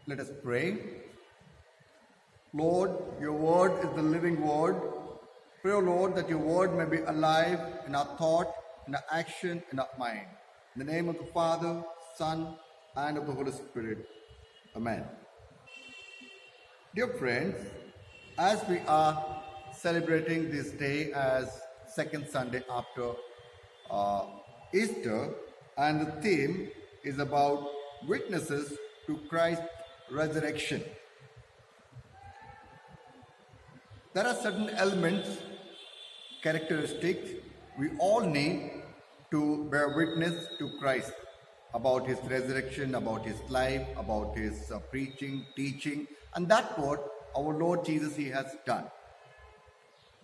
Let us pray. Lord, your word is the living word. Pray, O Lord, that your word may be alive in our thought, in our action, in our mind. In the name of the Father, Son, and of the Holy Spirit. Amen. Dear friends, as we are celebrating this day as second Sunday after Easter, and the theme is about witnesses to Christ's resurrection. There are certain elements, characteristics we all need to bear witness to Christ about his resurrection, about his life, about his preaching, teaching, and that's what our Lord Jesus he has done.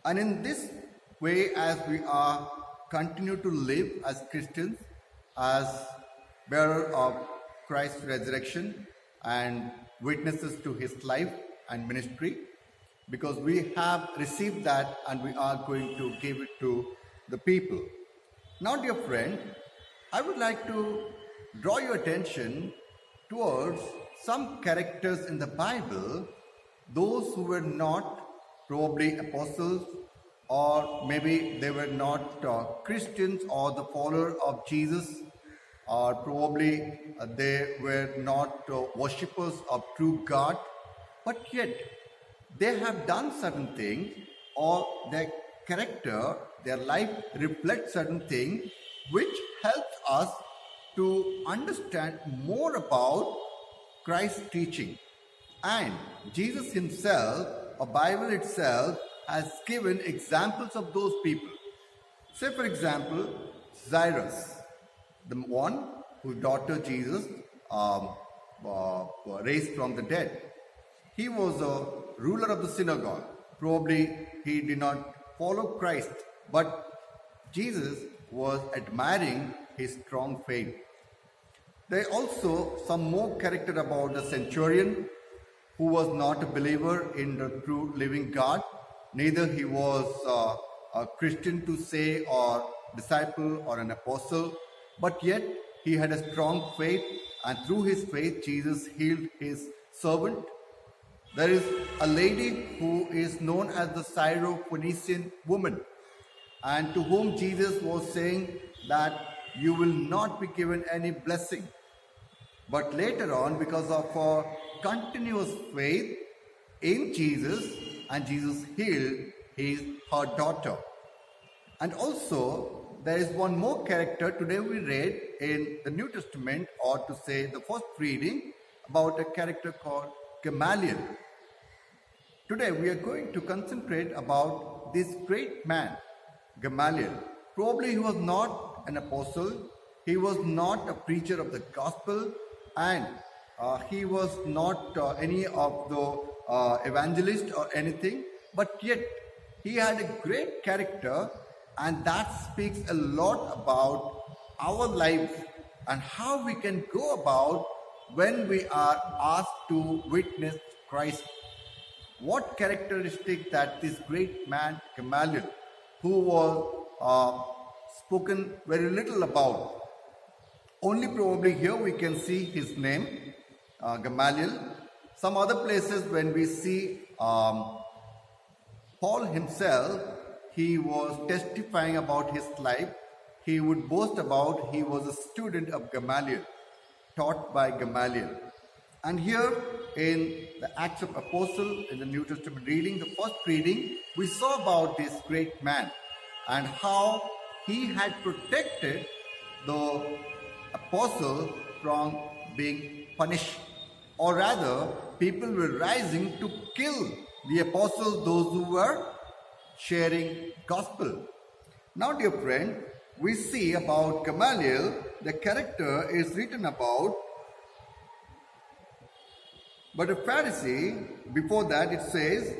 And in this way, as we are continue to live as Christians, as bearer of Christ's resurrection and witnesses to his life and ministry, because we have received that and we are going to give it to the people. Now, dear friend, I would like to draw your attention towards some characters in the Bible, those who were not probably apostles, or maybe they were not Christians or the follower of Jesus, or probably they were not worshippers of true God, but yet they have done certain things, or their character, their life reflects certain things which helps us to understand more about Christ's teaching. And Jesus himself, or Bible itself, has given examples of those people. Say for example, Jairus, the one whose daughter Jesus raised from the dead. He was a ruler of the synagogue. Probably he did not follow Christ, but Jesus was admiring his strong faith. There are also some more character about the centurion, who was not a believer in the true living God. Neither he was a Christian to say, or disciple, or an apostle, but yet he had a strong faith, and through his faith Jesus healed his servant. There is a lady who is known as the Syrophoenician woman, and to whom Jesus was saying that you will not be given any blessing. But later on, because of her continuous faith in Jesus, and Jesus healed her daughter. And also, there is one more character today we read in the New Testament, or to say the first reading, about a character called Gamaliel. Today we are going to concentrate about this great man, Gamaliel. Probably he was not an apostle, he was not a preacher of the gospel, and he was not any of the evangelist or anything, but yet he had a great character, and that speaks a lot about our life and how we can go about when we are asked to witness Christ. What characteristic that this great man Gamaliel, who was spoken very little about, only probably here we can see his name, Gamaliel. Some other places when we see Paul himself, he was testifying about his life. He would boast about he was a student of Gamaliel, taught by Gamaliel. And here in the Acts of Apostles, in the New Testament reading, the first reading, we saw about this great man and how he had protected the apostle from being punished. Or rather, people were rising to kill the apostles, those who were sharing gospel. Now, dear friend, we see about Gamaliel, the character is written about. But a Pharisee, before that it says,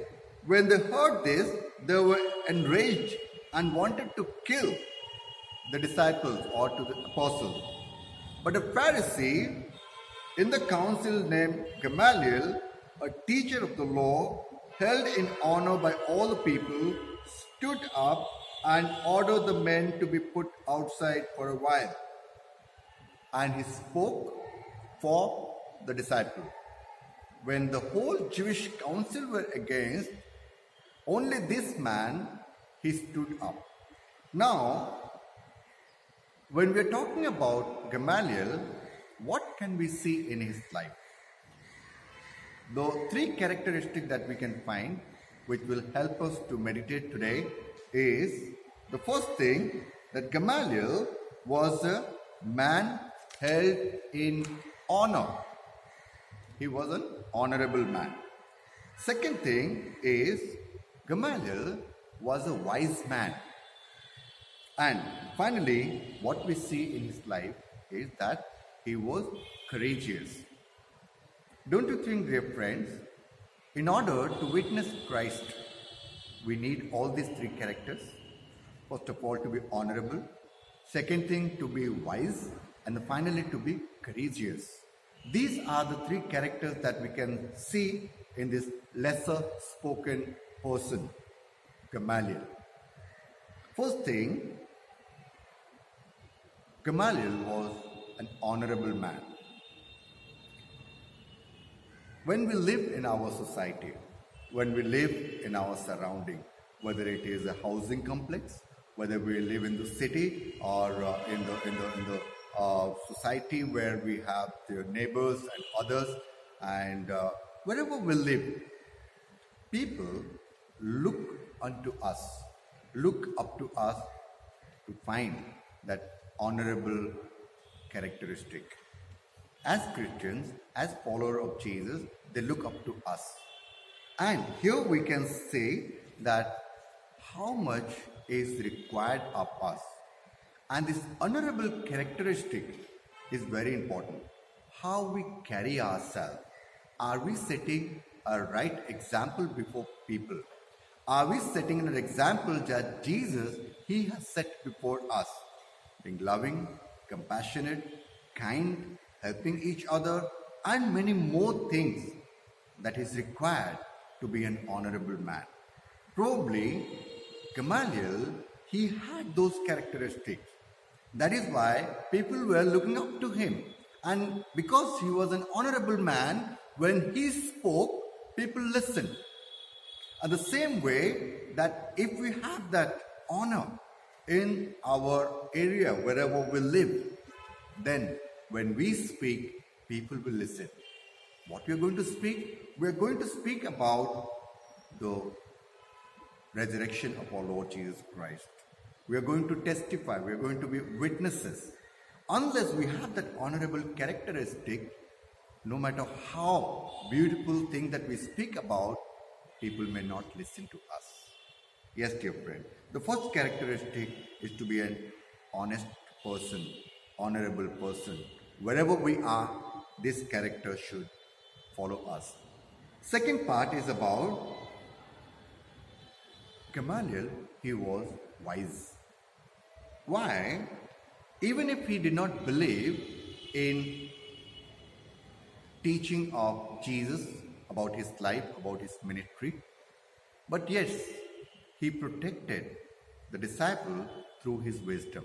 when they heard this, they were enraged and wanted to kill the disciples or to the apostles. But a Pharisee in the council named Gamaliel, a teacher of the law, held in honor by all the people, stood up and ordered the men to be put outside for a while. And he spoke for the disciples. when the whole Jewish council were against, only this man, he stood up. Now, when we are talking about Gamaliel, what can we see in his life? The three characteristics that we can find, which will help us to meditate today, is the first thing, that Gamaliel was a man held in honor. He was an honorable man. Second thing is, Gamaliel was a wise man. And finally, what we see in his life is that he was courageous. Don't you think, dear friends, in order to witness Christ, we need all these three characters? First of all, to be honorable. Second thing, to be wise. And finally, to be courageous. These are the three characters that we can see in this lesser spoken person, Gamaliel. First thing, Gamaliel was an honorable man. When we live in our society, when we live in our surrounding, whether it is a housing complex, whether we live in the city or in the society where we have their neighbors and others, and wherever we live, people look unto us, look up to us to find that honorable characteristic. As Christians, as followers of Jesus, they look up to us. And here we can say that how much is required of us. And this honorable characteristic is very important. How we carry ourselves. Are we setting a right example before people? Are we setting an example that Jesus, he has set before us? Being loving, compassionate, kind, helping each other, and many more things that is required to be an honorable man. Probably, Gamaliel, he had those characteristics. That is why people were looking up to him. And because he was an honorable man, when he spoke, people listened. And the same way that if we have that honor in our area, wherever we live, then when we speak, people will listen. What we are going to speak? We are going to speak about the resurrection of our Lord Jesus Christ. We are going to testify. We are going to be witnesses. Unless we have that honorable characteristic, no matter how beautiful thing that we speak about, people may not listen to us. Yes, dear friend. The first characteristic is to be an honest person, honorable person. Wherever we are, this character should follow us. Second part is about Gamaliel. He was wise. Why? Even if he did not believe in teaching of Jesus about his life, about his ministry, but yes, he protected the disciple through his wisdom.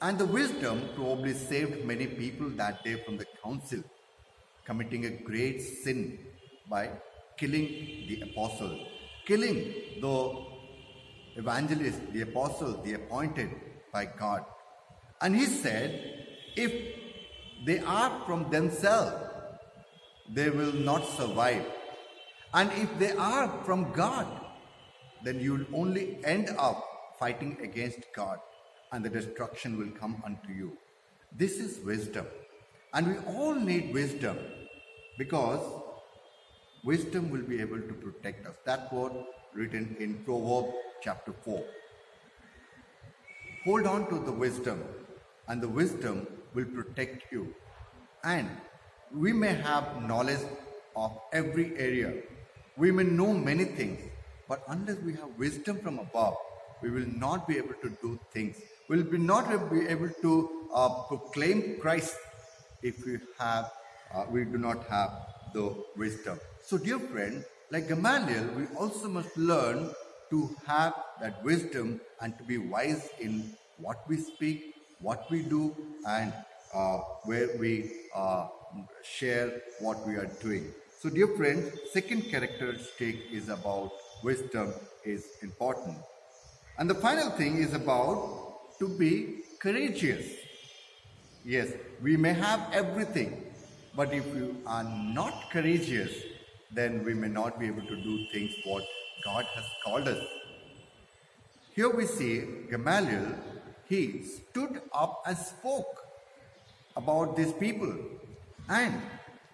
And the wisdom probably saved many people that day from the council committing a great sin by killing the apostle, killing the evangelist, the apostle, the appointed by God. And he said, if they are from themselves, they will not survive. And if they are from God, then you will only end up fighting against God, and the destruction will come unto you. This is wisdom. And we all need wisdom, because wisdom will be able to protect us. That word written in Proverbs chapter 4. Hold on to the wisdom, and the wisdom will protect you. And we may have knowledge of every area. We may know many things, but unless we have wisdom from above, we will not be able to do things. We will not be able to proclaim Christ if we do not have the wisdom. So, dear friend, like Gamaliel, we also must learn to have that wisdom and to be wise in what we speak, what we do, and where we share what we are doing. So, dear friends, second characteristic is about wisdom is important. And the final thing is about to be courageous. Yes, we may have everything, but if you are not courageous, then we may not be able to do things what God has called us. Here we see Gamaliel, he stood up and spoke about these people. And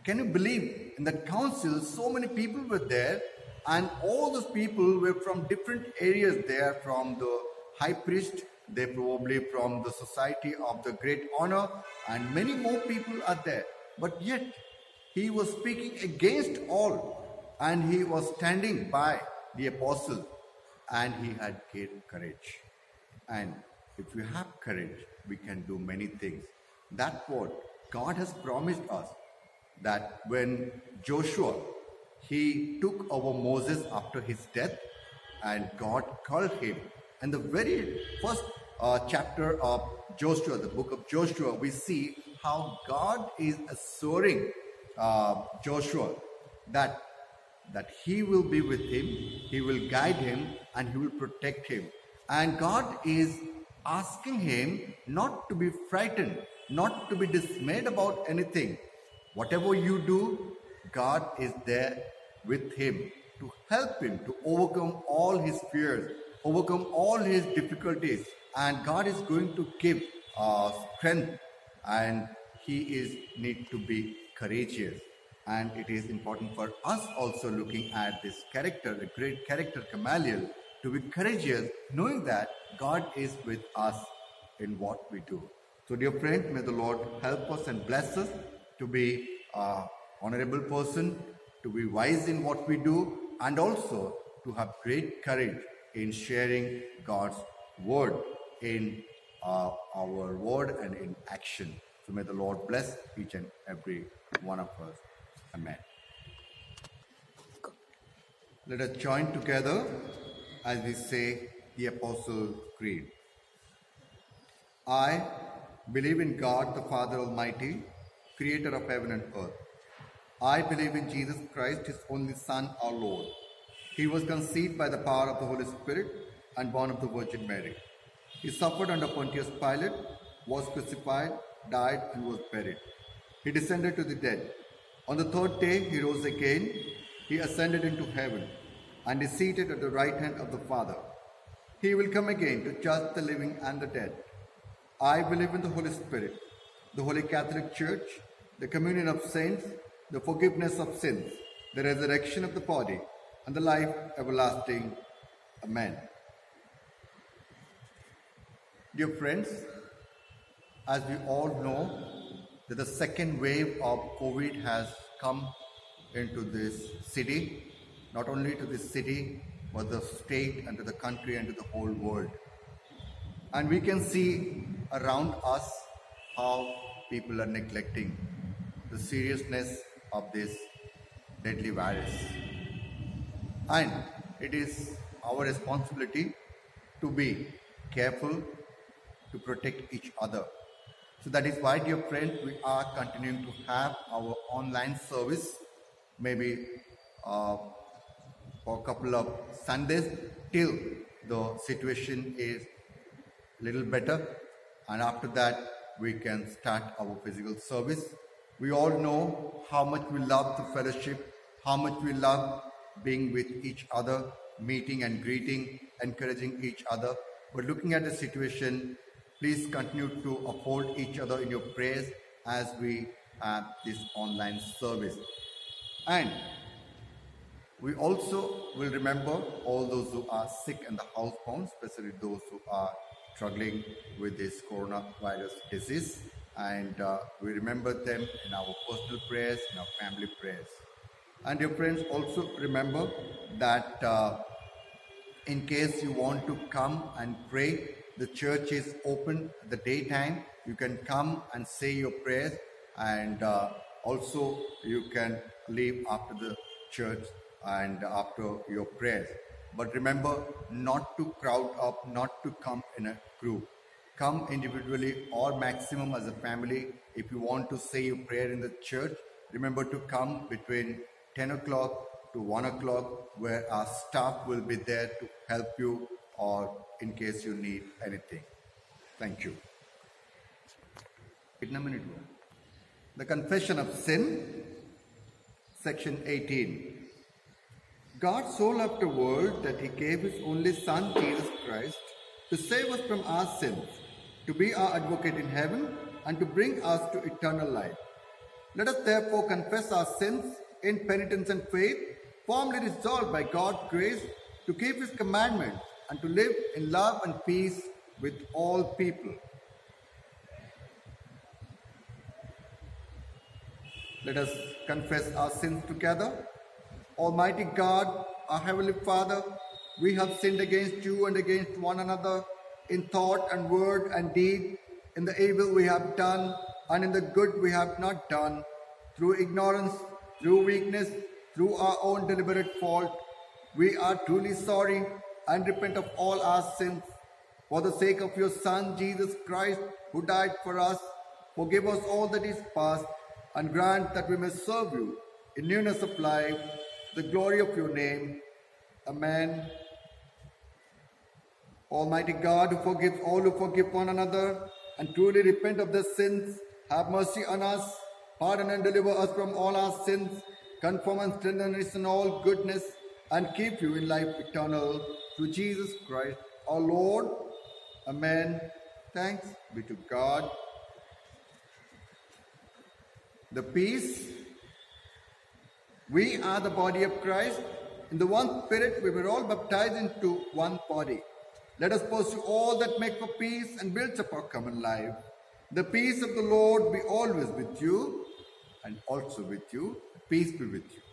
can you believe in that council, so many people were there, and all those people were from different areas. They are from the high priest, they probably from the society of the great honor, and many more people are there. But yet, he was speaking against all, and he was standing by the apostle, and he had great courage. And if we have courage, we can do many things. That's what God has promised us, that when Joshua, he took over Moses after his death, and God called him. And the very first chapter of Joshua, the book of Joshua, we see how God is assuring Joshua that he will be with him, he will guide him, and he will protect him. And God is asking him not to be frightened, not to be dismayed about anything. Whatever you do, God is there with him to help him to overcome all his fears, overcome all his difficulties. And God is going to give strength, and he is need to be courageous. And it is important for us also, looking at this character, the great character Gamaliel, to be courageous, knowing that God is with us in what we do. So, dear friend, may the Lord help us and bless us to be an honorable person, to be wise in what we do, and also to have great courage in sharing God's word in our word and in action. So may the Lord bless each and every one of us. Amen. Let us join together as we say the Apostle Creed. I believe in God the Father Almighty, creator of heaven and earth. I believe in Jesus Christ, his only Son, our Lord. He was conceived by the power of the Holy Spirit and born of the Virgin Mary. He suffered under Pontius Pilate, was crucified, died, and was buried. He descended to the dead. On the third day he rose again. He ascended into heaven and is seated at the right hand of the Father. He will come again to judge the living and the dead. I believe in the Holy Spirit, the Holy Catholic Church, the communion of saints, the forgiveness of sins, the resurrection of the body, and the life everlasting. Amen. Dear friends, as we all know, that the second wave of COVID has come into this city, not only to this city, but the state and to the country and to the whole world. And we can see around us how people are neglecting the seriousness of this deadly virus. And it is our responsibility to be careful, to protect each other. So that is why, dear friends, we are continuing to have our online service, maybe for a couple of Sundays till the situation is a little better, and after that we can start our physical service. We all know how much we love the fellowship, how much we love being with each other, meeting and greeting, encouraging each other. But looking at the situation, please continue to uphold each other in your prayers as we have this online service. And we also will remember all those who are sick and the housebound, especially those who are struggling with this coronavirus disease. And we remember them in our personal prayers, in our family prayers. And dear friends, also remember that in case you want to come and pray, the church is open at the daytime. You can come and say your prayers, and also you can leave after the church and after your prayers. But remember not to crowd up, not to come in a group. Come individually or maximum as a family If you want to say your prayer in the church, remember to come between 10 o'clock to 1 o'clock, where our staff will be there to help you or in case you need anything. Thank you. The Confession of Sin, section 18. God so loved the world that he gave his only Son, Jesus Christ, to save us from our sins, to be our advocate in heaven, and to bring us to eternal life. Let us therefore confess our sins in penitence and faith, firmly resolved by God's grace to keep his commandments and to live in love and peace with all people. Let us confess our sins together. Almighty God, our Heavenly Father, we have sinned against you and against one another in thought and word and deed, in the evil we have done and in the good we have not done, through ignorance, through weakness, through our own deliberate fault. We are truly sorry and repent of all our sins. For the sake of your Son, Jesus Christ, who died for us, forgive us all that is past, and grant that we may serve you in newness of life, the glory of your name. Amen. Almighty God, who forgives all who forgive one another and truly repent of their sins, have mercy on us, pardon and deliver us from all our sins, confirm and strengthen us in all goodness, and keep you in life eternal, through Jesus Christ our Lord. Amen. Thanks be to God. The peace. We are the body of Christ. In the one Spirit we were all baptized into one body. Let us pursue all that make for peace and builds up our common life. The peace of the Lord be always with you and also with you. Peace be with you.